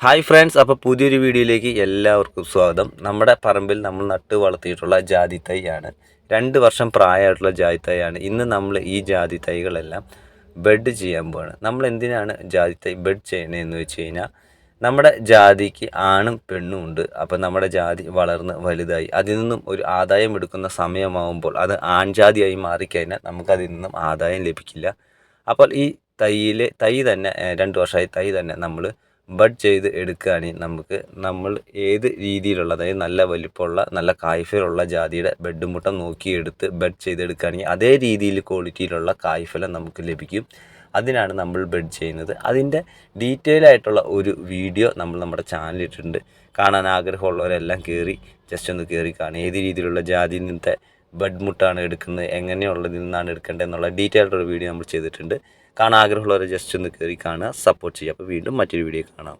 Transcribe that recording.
Hi friends, അപ്പോൾ പുതിയൊരു വീഡിയോയിലേക്ക് എല്ലാവർക്കും സ്വാഗതം. നമ്മുടെ പറമ്പിൽ നമ്മൾ നട്ട് വളർത്തിയിട്ടുള്ള ജാതി തൈയാണ്. 2 വർഷം പ്രായമായിട്ടുള്ള ജാതി തൈയാണ്. ഇന്ന് നമ്മൾ ഈ ജാതി തൈകളെല്ലാം ബെഡ് ചെയ്യാൻ പോവാണ്. നമ്മൾ എന്തിനാണ് ജാതി തൈ ബെഡ് ചെയ്യണതെന്ന് വെച്ച് കഴിഞ്ഞാൽ, നമ്മുടെ ജാതിക്ക് ആണും പെണ്ണും ഉണ്ട്. അപ്പോൾ നമ്മുടെ ജാതി വളർന്ന് വലുതായി അതിൽ നിന്നും ഒരു ആദായം എടുക്കുന്ന സമയമാകുമ്പോൾ അത് ആൺജാതിയായി മാറിക്കഴിഞ്ഞാൽ നമുക്കതിൽ നിന്നും ആദായം ലഭിക്കില്ല. അപ്പോൾ ഈ തൈ തന്നെ 2 വർഷമായി തൈ തന്നെ നമ്മൾ ബഡ് ചെയ്ത് എടുക്കുകയാണെങ്കിൽ നമ്മൾ ഏത് രീതിയിലുള്ള, അതായത് നല്ല വലിപ്പമുള്ള നല്ല കായ്ഫലമുള്ള ജാതിയുടെ ബെഡ് മുട്ട നോക്കിയെടുത്ത് ബഡ് ചെയ്തെടുക്കുകയാണെങ്കിൽ അതേ രീതിയിൽ ക്വാളിറ്റിയിലുള്ള കായ്ഫലം നമുക്ക് ലഭിക്കും. അതിനാണ് നമ്മൾ ബെഡ് ചെയ്യുന്നത്. അതിൻ്റെ ഡീറ്റെയിൽ ആയിട്ടുള്ള ഒരു വീഡിയോ നമ്മുടെ ചാനലിലിട്ടുണ്ട്. കാണാൻ ആഗ്രഹമുള്ളവരെല്ലാം ജസ്റ്റ് ഒന്ന് കയറി കാണുക. ഏത് രീതിയിലുള്ള ജാതിയിൽ നിന്നത്തെ ബഡ് മുട്ടാണ് എടുക്കുന്നത്, എങ്ങനെയുള്ളതിൽ നിന്നാണ് എടുക്കേണ്ടത് എന്നുള്ള ഡീറ്റെയിൽ ആയിട്ടുള്ള വീഡിയോ നമ്മൾ ചെയ്തിട്ടുണ്ട്. കാണാൻ ആഗ്രഹമുള്ളവരെ ജസ്റ്റ് ഒന്ന് കയറി കാണുക, സപ്പോർട്ട് ചെയ്യുക. അപ്പോൾ വീണ്ടും മറ്റൊരു വീഡിയോ കാണാം.